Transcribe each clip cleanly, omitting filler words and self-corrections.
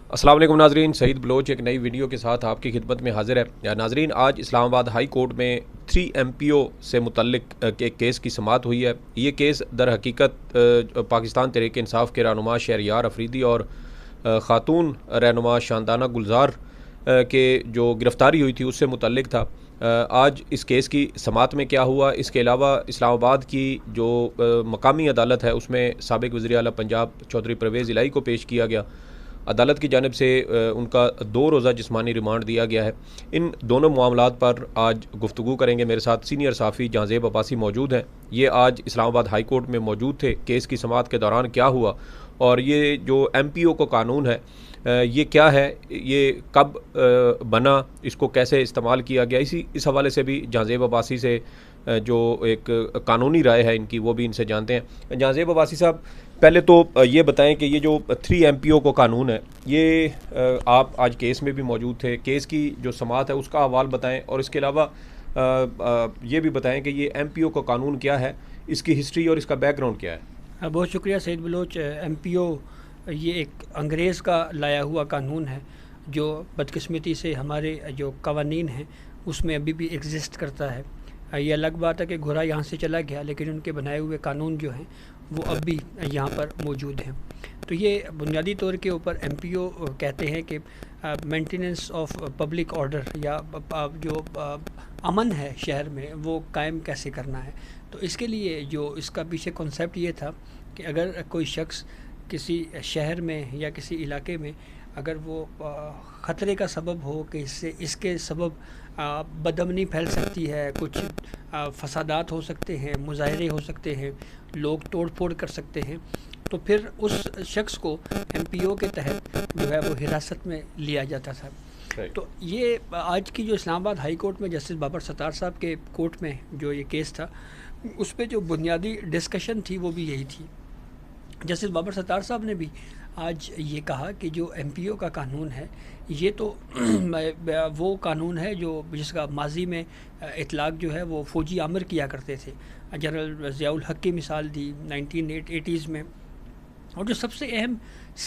السلام علیکم ناظرین، سعید بلوچ ایک نئی ویڈیو کے ساتھ آپ کی خدمت میں حاضر ہے۔ ناظرین، آج اسلام آباد ہائی کورٹ میں 3 MP O سے متعلق ایک کیس کی سماعت ہوئی ہے۔ یہ کیس در حقیقت پاکستان تحریک انصاف کے رہنما شہریار افریدی اور خاتون رہنما شاندانہ گلزار کے جو گرفتاری ہوئی تھی اس سے متعلق تھا۔ آج اس کیس کی سماعت میں کیا ہوا، اس کے علاوہ اسلام آباد کی جو مقامی عدالت ہے اس میں سابق وزیر اعلیٰ پنجاب چودھری پرویز الہی کو پیش کیا گیا۔ عدالت کی جانب سے ان کا 2 روزہ جسمانی ریمانڈ دیا گیا ہے۔ ان دونوں معاملات پر آج گفتگو کریں گے۔ میرے ساتھ سینئر صحافی جہانزیب عباسی موجود ہیں۔ یہ آج اسلام آباد ہائی کورٹ میں موجود تھے۔ کیس کی سماعت کے دوران کیا ہوا اور یہ جو MP O کا قانون ہے یہ کیا ہے، یہ کب بنا، اس کو کیسے استعمال کیا گیا، اس حوالے سے بھی جہانزیب عباسی سے جو ایک قانونی رائے ہے ان کی وہ بھی ان سے جانتے ہیں۔ جہانزیب عباسی صاحب، پہلے تو یہ بتائیں کہ یہ جو 3 MP O کا قانون ہے یہ آپ آج کیس میں بھی موجود تھے، کیس کی جو سماعت ہے اس کا حوال بتائیں، اور اس کے علاوہ یہ بھی بتائیں کہ یہ MP O کا قانون کیا ہے، اس کی ہسٹری اور اس کا بیک گراؤنڈ کیا ہے۔ بہت شکریہ سعید بلوچ۔ MP O یہ ایک انگریز کا لایا ہوا قانون ہے جو بدقسمتی سے ہمارے جو قوانین ہیں اس میں ابھی بھی ایگزسٹ کرتا ہے۔ یہ الگ بات ہے کہ گھوڑا یہاں سے چلا گیا، لیکن ان کے بنائے ہوئے قانون جو ہیں وہ اب بھی یہاں پر موجود ہیں۔ تو یہ بنیادی طور کے اوپر MP O کہتے ہیں کہ مینٹیننس آف پبلک آرڈر، یا جو امن ہے شہر میں وہ قائم کیسے کرنا ہے۔ تو اس کے لیے جو اس کا پیچھے کنسیپٹ یہ تھا کہ اگر کوئی شخص کسی شہر میں یا کسی علاقے میں اگر وہ خطرے کا سبب ہو کہ اس کے سبب بدامنی پھیل سکتی ہے، کچھ فسادات ہو سکتے ہیں، مظاہرے ہو سکتے ہیں، لوگ توڑ پھوڑ کر سکتے ہیں، تو پھر اس شخص کو MP O کے تحت جو ہے وہ حراست میں لیا جاتا تھا۔ تو یہ آج کی جو اسلام آباد ہائی کورٹ میں جسٹس بابر ستار صاحب کے کورٹ میں جو یہ کیس تھا اس پہ جو بنیادی ڈسکشن تھی وہ بھی یہی تھی۔ جسٹس بابر ستار صاحب نے بھی آج یہ کہا کہ جو MP O کا قانون ہے یہ تو وہ قانون ہے جو جس کا ماضی میں اطلاق جو ہے وہ فوجی آمر کیا کرتے تھے۔ جنرل ضیاء الحق کی مثال دی 1980s میں، اور جو سب سے اہم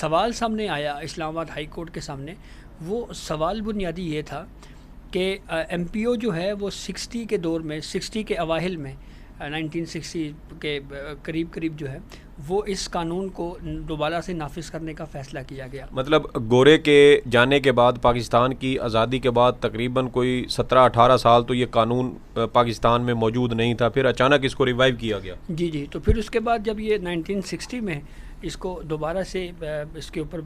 سوال سامنے آیا اسلام آباد ہائی کورٹ کے سامنے، وہ سوال بنیادی یہ تھا کہ MP O جو ہے وہ 60 کے دور میں، 60 کے اوائل میں، 1960 کے قریب جو ہے وہ اس قانون کو دوبارہ سے نافذ کرنے کا فیصلہ کیا گیا۔ مطلب گورے کے جانے کے بعد، پاکستان کی آزادی کے بعد تقریباً کوئی 17-18 سال تو یہ قانون پاکستان میں موجود نہیں تھا، پھر اچانک اس کو ریوائیو کیا گیا۔ جی، تو پھر اس کے بعد جب یہ 1960 میں اس کو دوبارہ سے اس کے اوپر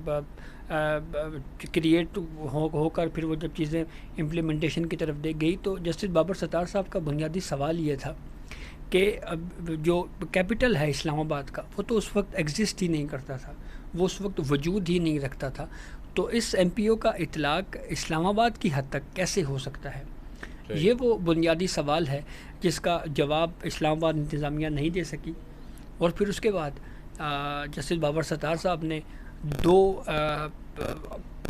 کریٹ ہو کر پھر وہ جب چیزیں امپلیمنٹیشن کی طرف دے گئی، تو جسٹس بابر ستار صاحب کا بنیادی سوال یہ تھا کہ جو کیپٹل ہے اسلام آباد کا وہ تو اس وقت ایگزسٹ ہی نہیں کرتا تھا، وہ اس وقت وجود ہی نہیں رکھتا تھا، تو اس MP O کا اطلاق اسلام آباد کی حد تک کیسے ہو سکتا ہے؟ یہ وہ بنیادی سوال ہے جس کا جواب اسلام آباد انتظامیہ نہیں دے سکی۔ اور پھر اس کے بعد جسٹس بابر ستار صاحب نے 2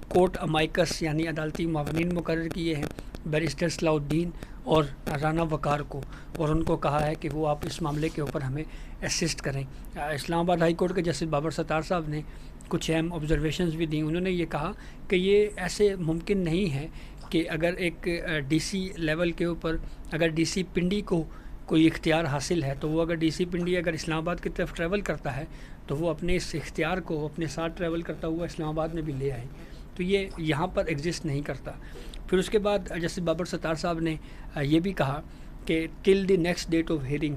کورٹ امائکس یعنی عدالتی معاونین مقرر کیے ہیں، بیرسٹر صلاح الدین اور رانا وقار کو، اور ان کو کہا ہے کہ وہ آپ اس معاملے کے اوپر ہمیں اسسٹ کریں۔ اسلام آباد ہائی کورٹ کے جسٹس بابر ستار صاحب نے کچھ اہم آبزرویشنز بھی دیں۔ انہوں نے یہ کہا کہ یہ ایسے ممکن نہیں ہے کہ اگر ایک DC لیول کے اوپر اگر DC پنڈی کو کوئی اختیار حاصل ہے تو وہ اگر DC پنڈی اگر اسلام آباد کی طرف ٹریول کرتا ہے تو وہ اپنے اس اختیار کو اپنے ساتھ ٹریول کرتا ہوا اسلام آباد میں بھی لے آئے، تو یہ یہاں پر ایگزسٹ نہیں کرتا۔ پھر اس کے بعد جسٹس بابر ستار صاحب نے یہ بھی کہا کہ till the next date of hearing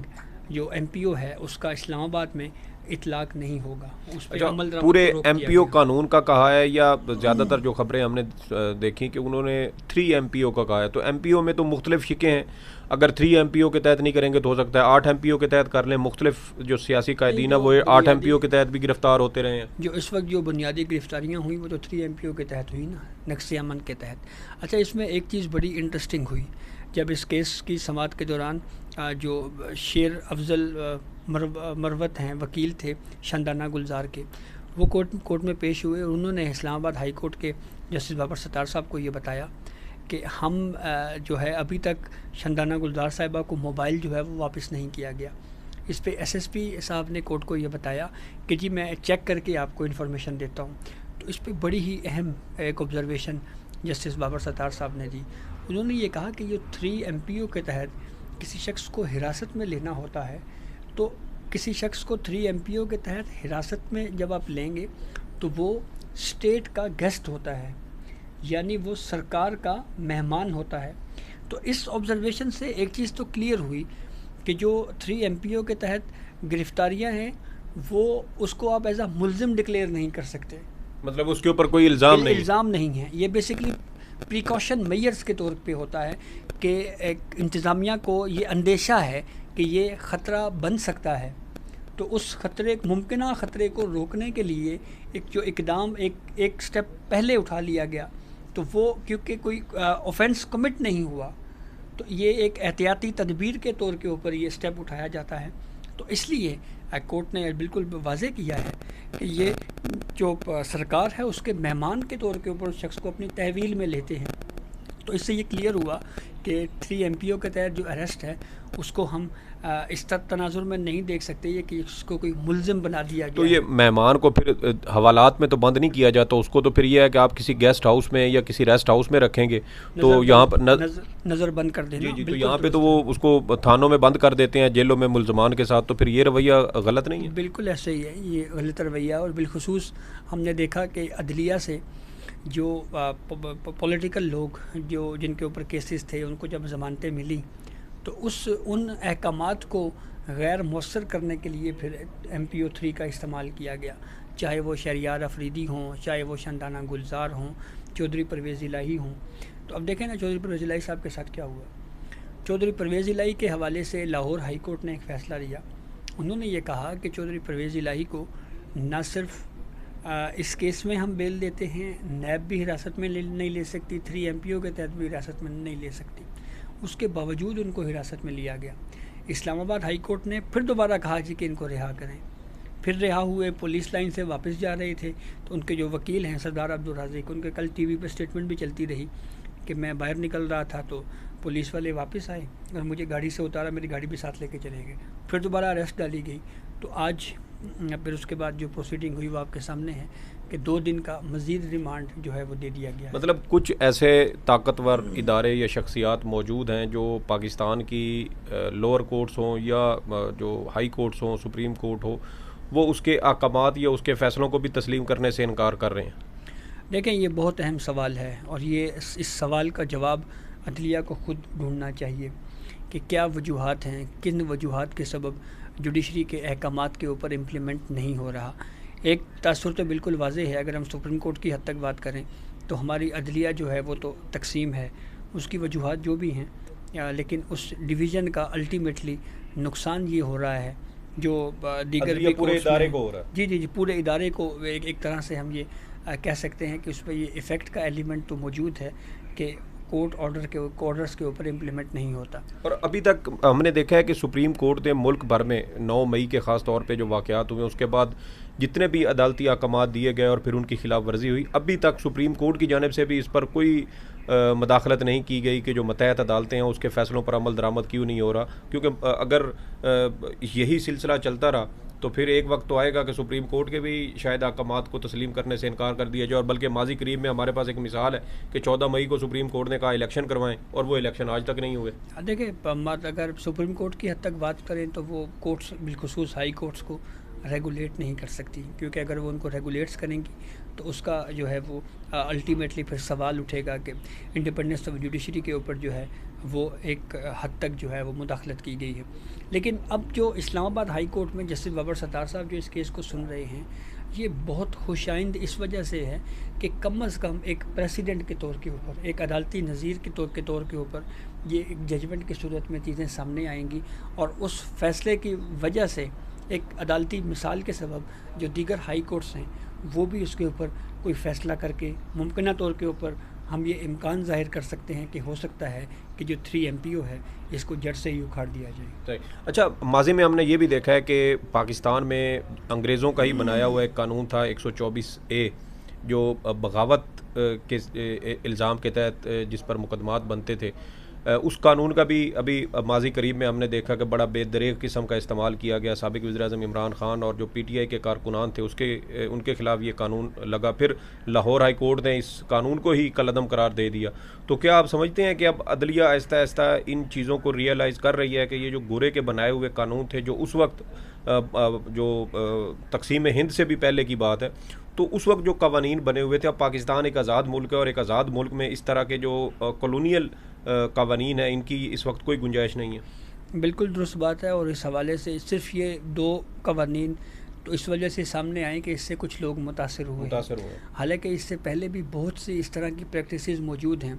جو MP O ہے اس کا اسلام آباد میں اطلاق نہیں ہوگا، اس پہ عمل درآمد پورے MP O قانون کا کہا ہے، یا زیادہ تر جو خبریں ہم نے دیکھی کہ انہوں نے 3 MP O کا کہا ہے؟ تو MP O میں تو مختلف شکیں ہیں، اگر 3 MP O کے تحت نہیں کریں گے تو ہو سکتا ہے 8 MP O کے تحت کر لیں۔ مختلف جو سیاسی قائدین ہیں وہ 8 MP O کے تحت بھی گرفتار ہوتے رہے ہیں۔ جو اس وقت جو بنیادی گرفتاریاں ہوئیں وہ تو 3 MP O کے تحت ہوئی نا، نقص امن کے تحت۔ اچھا، اس میں ایک چیز بڑی انٹرسٹنگ ہوئی جب اس کیس کی سماعت کے دوران جو شیر افضل مروت ہیں، وکیل تھے شاندانہ گلزار کے، وہ کورٹ میں پیش ہوئے، اور انہوں نے اسلام آباد ہائی کورٹ کے جسٹس بابر ستار صاحب کو یہ بتایا کہ ہم جو ہے ابھی تک شاندانہ گلزار صاحبہ کو موبائل جو ہے وہ واپس نہیں کیا گیا۔ اس پہ SSP صاحب نے کورٹ کو یہ بتایا کہ جی میں چیک کر کے آپ کو انفارمیشن دیتا ہوں۔ تو تو اس پہ بڑی ہی اہم ایک آبزرویشن جسٹس بابر ستار صاحب نے دی. انہوں نے یہ کہا کہ جو 3 MPO کے تحت کسی شخص کو حراست میں لینا ہوتا ہے تو کسی شخص کو 3 MPO کے تحت حراست میں جب آپ لیں گے تو وہ اسٹیٹ کا گیسٹ ہوتا ہے, یعنی وہ سرکار کا مہمان ہوتا ہے. تو اس آبزرویشن سے ایک چیز تو کلیئر ہوئی کہ جو 3 MPO کے تحت گرفتاریاں ہیں وہ اس کو آپ ایز اے ملزم ڈکلیئر نہیں کر سکتے, مطلب اس کے اوپر کوئی الزام نہیں ہے. یہ بیسکلی پریکاشن میئرز کے طور پہ ہوتا ہے کہ ایک انتظامیہ کو یہ اندیشہ ہے کہ یہ خطرہ بن سکتا ہے, تو اس ممکنہ خطرے کو روکنے کے لیے ایک جو اقدام ایک سٹیپ پہلے اٹھا لیا گیا, تو وہ کیونکہ کوئی اوفینس کمٹ نہیں ہوا تو یہ ایک احتیاطی تدبیر کے طور کے اوپر یہ سٹیپ اٹھایا جاتا ہے. تو اس لیے کورٹ نے بالکل واضح کیا ہے کہ یہ جو سرکار ہے اس کے مہمان کے طور کے اوپر اس شخص کو اپنی تحویل میں لیتے ہیں. تو اس سے یہ کلیئر ہوا کہ 3 MPO کے تحت جو اریسٹ ہے اس کو ہم اس تناظر میں نہیں دیکھ سکتے یہ کہ اس کو کوئی ملزم بنا دیا گیا. تو یہ مہمان کو پھر حوالات میں تو بند نہیں کیا جاتا, اس کو تو پھر یہ ہے کہ آپ کسی گیسٹ ہاؤس میں یا کسی ریسٹ ہاؤس میں رکھیں گے تو یہاں پر نظر بند کر دینا. جی تو یہاں پہ تو وہ اس کو تھانوں میں بند کر دیتے ہیں, جیلوں میں ملزمان کے ساتھ, تو پھر یہ رویہ غلط نہیں ہے؟ بالکل ایسے ہی ہے, یہ غلط رویہ. اور بالخصوص ہم نے دیکھا کہ عدلیہ سے جو پولیٹیکل لوگ جن کے اوپر کیسز تھے ان کو جب ضمانتیں ملی تو ان احکامات کو غیر مؤثر کرنے کے لیے پھر MPO 3 کا استعمال کیا گیا, چاہے وہ شہریار افریدی ہوں, چاہے وہ شندانہ گلزار ہوں, چودھری پرویز الہی ہوں. تو اب دیکھیں نا چودھری پرویز الہی صاحب کے ساتھ کیا ہوا. چودھری پرویز الہی کے حوالے سے لاہور ہائی کورٹ نے ایک فیصلہ لیا. انہوں نے یہ کہا کہ چودھری پرویز الہی کو نہ صرف اس کیس میں ہم بیل دیتے ہیں, نیب بھی حراست میں نہیں لے سکتی, 3 MPO کے تحت بھی حراست میں نہیں لے سکتی, اس کے باوجود ان کو حراست میں لیا گیا. اسلام آباد ہائی کورٹ نے پھر دوبارہ کہا جی کہ ان کو رہا کریں. پھر رہا ہوئے پولیس لائن سے واپس جا رہے تھے تو ان کے جو وکیل ہیں سردار عبدالرازق, ان کے کل TV پہ اسٹیٹمنٹ بھی چلتی رہی کہ میں باہر نکل رہا تھا تو پولیس والے واپس آئے اور مجھے گاڑی سے اتارا, میری گاڑی بھی ساتھ لے کے چلے گئے. پھر دوبارہ اریسٹ ڈالی گئی. تو آج پھر اس کے بعد جو پروسیڈنگ ہوئی وہ آپ کے سامنے ہے کہ 2 دن کا مزید ریمانڈ جو ہے وہ دے دیا گیا. مطلب کچھ ایسے طاقتور ادارے یا شخصیات موجود ہیں جو پاکستان کی لوور کورٹس ہوں یا جو ہائی کورٹس ہوں, سپریم کورٹ ہو, وہ اس کے احکامات یا اس کے فیصلوں کو بھی تسلیم کرنے سے انکار کر رہے ہیں. دیکھیں یہ بہت اہم سوال ہے اور یہ اس سوال کا جواب عدلیہ کو خود ڈھونڈنا چاہیے کہ کیا وجوہات ہیں, کن وجوہات کے سبب جوڈیشری کے احکامات کے اوپر امپلیمنٹ نہیں ہو رہا. ایک تاثر تو بالکل واضح ہے, اگر ہم سپریم کورٹ کی حد تک بات کریں تو ہماری عدلیہ جو ہے وہ تو تقسیم ہے, اس کی وجوہات جو بھی ہیں, لیکن اس ڈویژن کا الٹیمیٹلی نقصان یہ ہو رہا ہے جو دیگر بھی پورے ادارے کو ہو رہا ہے. جی پورے ادارے کو ایک طرح سے ہم یہ کہہ سکتے ہیں کہ اس پہ یہ ایفیکٹ کا ایلیمنٹ تو موجود ہے کہ کورٹ آرڈرز کے اوپر امپلیمنٹ نہیں ہوتا. اور ابھی تک ہم نے دیکھا ہے کہ سپریم کورٹ نے ملک بھر میں 9 مئی کے خاص طور پہ جو واقعات ہوئے اس کے بعد جتنے بھی عدالتی احکامات دیے گئے اور پھر ان کی خلاف ورزی ہوئی, ابھی تک سپریم کورٹ کی جانب سے بھی اس پر کوئی مداخلت نہیں کی گئی کہ جو ماتحت عدالتیں ہیں اس کے فیصلوں پر عمل درآمد کیوں نہیں ہو رہا. کیونکہ اگر یہی سلسلہ چلتا رہا تو پھر ایک وقت تو آئے گا کہ سپریم کورٹ کے بھی شاید احکامات کو تسلیم کرنے سے انکار کر دیا جائے. اور بلکہ ماضی قریب میں ہمارے پاس ایک مثال ہے کہ 14 مئی کو سپریم کورٹ نے کہا الیکشن کروائیں اور وہ الیکشن آج تک نہیں ہوئے. دیکھیں اگر سپریم کورٹ کی حد تک بات کریں تو وہ کورٹس بالخصوص ہائی کورٹس کو ریگولیٹ نہیں کر سکتی, کیونکہ اگر وہ ان کو ریگولیٹس کریں گی تو اس کا جو ہے وہ الٹیمیٹلی پھر سوال اٹھے گا کہ انڈیپینڈنس آف جوڈیشری کے اوپر جو ہے وہ ایک حد تک جو ہے وہ مداخلت کی گئی ہے. لیکن اب جو اسلام آباد ہائی کورٹ میں جسٹس بابر ستار صاحب جو اس کیس کو سن رہے ہیں یہ بہت خوش آئند اس وجہ سے ہے کہ کم از کم ایک پریسیڈنٹ کے طور کے اوپر, ایک عدالتی نظیر کے طور کے اوپر یہ ایک ججمنٹ کی صورت میں چیزیں سامنے آئیں گی اور اس فیصلے کی وجہ سے ایک عدالتی مثال کے سبب جو دیگر ہائی کورٹس ہیں وہ بھی اس کے اوپر کوئی فیصلہ کر کے ممکنہ طور کے اوپر ہم یہ امکان ظاہر کر سکتے ہیں کہ ہو سکتا ہے کہ جو 3 MPO ہے اس کو جڑ سے ہی اکھاڑ دیا جائے. اچھا, ماضی میں ہم نے یہ بھی دیکھا ہے کہ پاکستان میں انگریزوں کا ہی بنایا ہوا ایک قانون تھا 124A جو بغاوت کے الزام کے تحت جس پر مقدمات بنتے تھے, اس قانون کا بھی ابھی ماضی قریب میں ہم نے دیکھا کہ بڑا بے دریغ قسم کا استعمال کیا گیا. سابق وزیر اعظم عمران خان اور جو PTI کے کارکنان تھے ان کے خلاف یہ قانون لگا. پھر لاہور ہائی کورٹ نے اس قانون کو ہی کالعدم قرار دے دیا. تو کیا آپ سمجھتے ہیں کہ اب عدلیہ آہستہ آہستہ ان چیزوں کو ریئلائز کر رہی ہے کہ یہ جو گورے کے بنائے ہوئے قانون تھے، جو اس وقت جو تقسیم ہند سے بھی پہلے کی بات ہے، تو اس وقت جو قوانین بنے ہوئے تھے، اب پاکستان ایک آزاد ملک ہے اور ایک آزاد ملک میں اس طرح کے جو کالونیل قوانین ہیں ان کی اس وقت کوئی گنجائش نہیں ہے. بالکل درست بات ہے. اور اس حوالے سے صرف یہ 2 قوانین تو اس وجہ سے سامنے آئیں کہ اس سے کچھ لوگ متاثر ہوئے. حالانکہ اس سے پہلے بھی بہت سی اس طرح کی پریکٹسز موجود ہیں.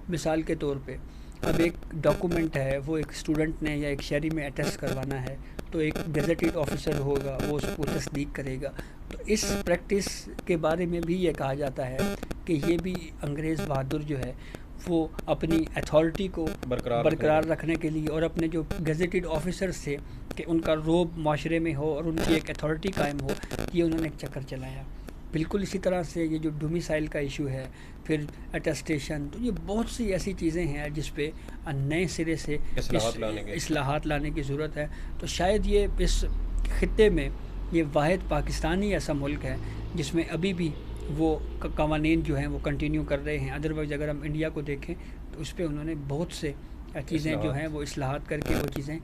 مثال کے طور پہ اب ایک ڈاکومنٹ ہے، وہ ایک اسٹوڈنٹ نے یا ایک شہری میں اٹیسٹ کروانا ہے، تو ایک گیزیٹڈ آفیسر ہوگا، وہ اس کو تصدیق کرے گا. تو اس پریکٹس کے بارے میں بھی یہ کہا جاتا ہے کہ یہ بھی انگریز بہادر جو ہے وہ اپنی اتھارٹی کو برقرار رکھنے کے لیے اور اپنے جو گیزیٹڈ آفیسرز تھے کہ ان کا روب معاشرے میں ہو اور ان کی ایک اتھارٹی قائم ہو، یہ انہوں نے ایک چکر چلایا. بالکل اسی طرح سے یہ جو ڈومیسائل کا ایشو ہے، پھر اٹیسٹیشن، تو یہ بہت سی ایسی چیزیں ہیں جس پہ نئے سرے سے اصلاحات لانے کی ضرورت ہے. تو شاید یہ اس خطے میں یہ واحد پاکستانی ایسا ملک ہے جس میں ابھی بھی وہ قوانین جو ہیں وہ کنٹینیو کر رہے ہیں. ادروائز اگر ہم انڈیا کو دیکھیں تو اس پہ انہوں نے بہت سے چیزیں جو ہیں وہ اصلاحات کر کے وہ چیزیں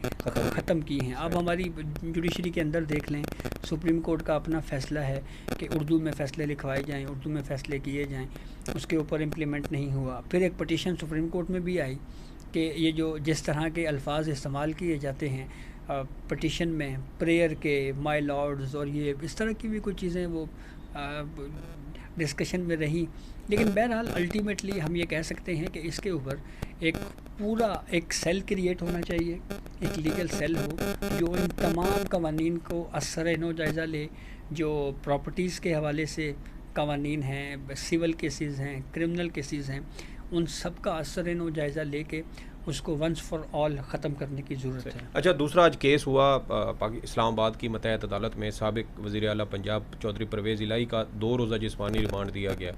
ختم کی ہیں. اب ہماری جوڈیشری کے اندر دیکھ لیں، سپریم کورٹ کا اپنا فیصلہ ہے کہ اردو میں فیصلے لکھوائے جائیں، اردو میں فیصلے کیے جائیں، اس کے اوپر امپلیمنٹ نہیں ہوا. پھر ایک پٹیشن سپریم کورٹ میں بھی آئی کہ یہ جو جس طرح کے الفاظ استعمال کیے جاتے ہیں پٹیشن میں، پریئر کے، مائی لارڈز اور یہ اس طرح کی بھی کچھ چیزیں وہ ڈسکشن میں رہی. لیکن بہرحال الٹیمیٹلی ہم یہ کہہ سکتے ہیں کہ اس کے اوپر ایک پورا ایک سیل کریٹ ہونا چاہیے، ایک لیگل سیل ہو جو ان تمام قوانین کو اثر نو جائزہ لے. جو پراپرٹیز کے حوالے سے قوانین ہیں، سول کیسز ہیں، کرمنل کیسز ہیں، ان سب کا اثر نو جائزہ لے کے اس کو ونس فار آل ختم کرنے کی ضرورت ہے. اچھا، دوسرا آج کیس ہوا اسلام آباد کی ماتحت عدالت میں. سابق وزیر اعلیٰ پنجاب چودھری پرویز الہی کا 2 روزہ جسمانی ریمانڈ دیا گیا.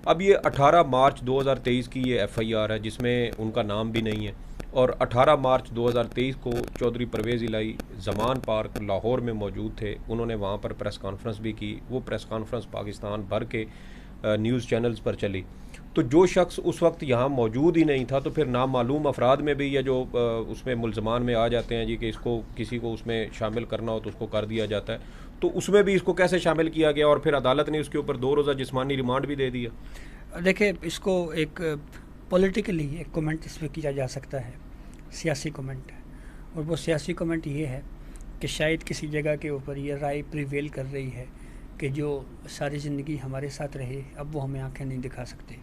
اب یہ 18 مارچ 2023 کی یہ FIR ہے جس میں ان کا نام بھی نہیں ہے، اور 18 مارچ 2023 کو چودھری پرویز الہی زمان پارک لاہور میں موجود تھے. انہوں نے وہاں پر پریس کانفرنس بھی کی. وہ پریس کانفرنس پاکستان بھر کے نیوز چینلز پر چلی. تو جو شخص اس وقت یہاں موجود ہی نہیں تھا تو پھر نامعلوم افراد میں بھی، یا جو اس میں ملزمان میں آ جاتے ہیں جی کہ اس کو کسی کو اس میں شامل کرنا ہو تو اس کو کر دیا جاتا ہے، تو اس میں بھی اس کو کیسے شامل کیا گیا اور پھر عدالت نے اس کے اوپر 2 روزہ جسمانی ریمانڈ بھی دے دیا؟ دیکھیں، اس کو ایک پولیٹیکلی ایک کومنٹ اس پہ کیا جا سکتا ہے، سیاسی کومنٹ ہے. اور وہ سیاسی کومنٹ یہ ہے کہ شاید کسی جگہ کے اوپر یہ رائے پریویل کر رہی ہے کہ جو ساری زندگی ہمارے ساتھ رہے اب وہ ہمیں آنکھیں نہیں دکھا سکتے.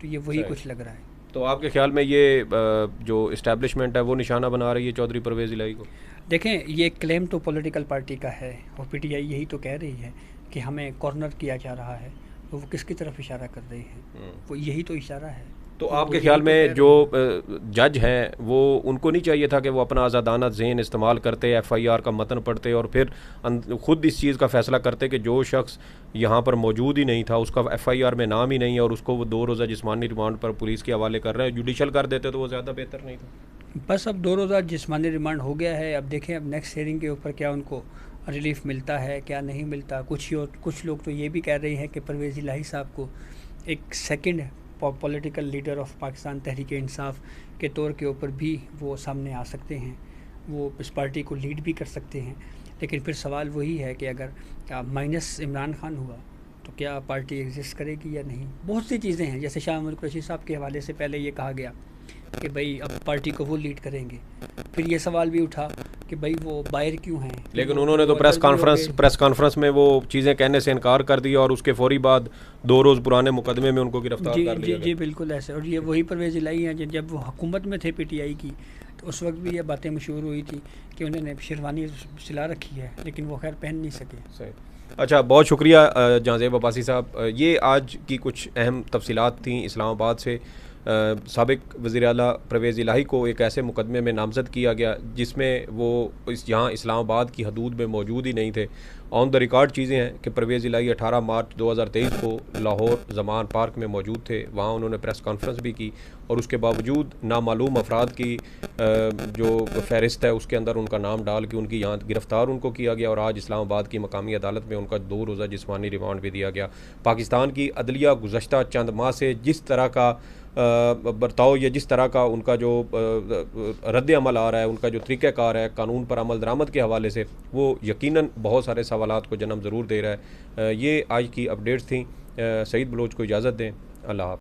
تو یہ وہی کچھ لگ رہا ہے. تو آپ کے خیال میں یہ جو اسٹیبلشمنٹ ہے وہ نشانہ بنا رہی ہے چودھری پرویز الہی کو؟ دیکھیں، یہ کلیم تو پولیٹیکل پارٹی کا ہے اور PTI یہی تو کہہ رہی ہے کہ ہمیں کارنر کیا جا رہا ہے. تو وہ کس کی طرف اشارہ کر رہی ہے؟ وہ یہی تو اشارہ ہے. تو آپ کے خیال میں جو جج ہیں وہ ان کو نہیں چاہیے تھا کہ وہ اپنا آزادانہ ذہن استعمال کرتے، FIR کا متن پڑھتے اور پھر خود اس چیز کا فیصلہ کرتے کہ جو شخص یہاں پر موجود ہی نہیں تھا، اس کا FIR میں نام ہی نہیں ہے اور اس کو وہ 2 روزہ جسمانی ریمانڈ پر پولیس کے حوالے کر رہے ہیں، جوڈیشل کر دیتے تو وہ زیادہ بہتر نہیں تھا؟ بس اب 2 روزہ جسمانی ریمانڈ ہو گیا ہے. اب دیکھیں اب نیکسٹ ہیئرنگ کے اوپر کیا ان کو ریلیف ملتا ہے، کیا نہیں ملتا. کچھ لوگ تو یہ بھی کہہ رہے ہیں کہ پرویز الہی صاحب کو ایک second political leader of Pakistan Tehreek Insaf کے طور کے اوپر بھی وہ سامنے آ سکتے ہیں، وہ اس پارٹی کو لیڈ بھی کر سکتے ہیں. لیکن پھر سوال وہی ہے کہ اگر مائنس عمران خان ہوا تو کیا پارٹی ایگزسٹ کرے گی یا نہیں. بہت سی چیزیں ہیں، جیسے شاہ محمود قریشی صاحب کے حوالے سے پہلے یہ کہا گیا کہ بھائی اب پارٹی کو وہ لیڈ کریں گے. پھر یہ سوال بھی اٹھا کہ بھائی وہ باہر کیوں ہیں، لیکن انہوں نے تو پریس کانفرنس میں وہ چیزیں کہنے سے انکار کر دیا اور اس کے فوری بعد 2 روز پرانے مقدمے میں ان کو گرفتار کر لیا. جی بالکل ایسے. اور یہ وہی پرویز الہی ہیں جب وہ حکومت میں تھے PTI کی تو اس وقت بھی یہ باتیں مشہور ہوئی تھی کہ انہوں نے شیروانی سلا رکھی ہے لیکن وہ خیر پہن نہیں سکے. صحیح. اچھا، بہت شکریہ جہاں زیب عباسی صاحب. یہ آج کی کچھ اہم تفصیلات تھیں اسلام آباد سے. سابق وزیر اعلیٰ پرویز الہی کو ایک ایسے مقدمے میں نامزد کیا گیا جس میں وہ یہاں اسلام آباد کی حدود میں موجود ہی نہیں تھے آن دا ریکارڈ چیزیں ہیں کہ پرویز الہی 18 مارچ 2023 کو لاہور زمان پارک میں موجود تھے، وہاں انہوں نے پریس کانفرنس بھی کی، اور اس کے باوجود نامعلوم افراد کی جو فہرست ہے اس کے اندر ان کا نام ڈال کے ان کی یہاں گرفتار ان کو کیا گیا، اور آج اسلام آباد کی مقامی عدالت میں ان کا 2 روزہ جسمانی ریمانڈ بھی دیا گیا۔ پاکستان کی عدلیہ گزشتہ چند ماہ سے جس طرح کا برتاؤ یا جس طرح کا ان کا جو رد عمل آ رہا ہے، ان کا جو طریقہ کار ہے قانون پر عمل درآمد کے حوالے سے، وہ یقیناً بہت سارے سوالات کو جنم ضرور دے رہا ہے۔ یہ آج کی اپڈیٹس تھیں۔ سعید بلوچ کو اجازت دیں، اللہ حافظ۔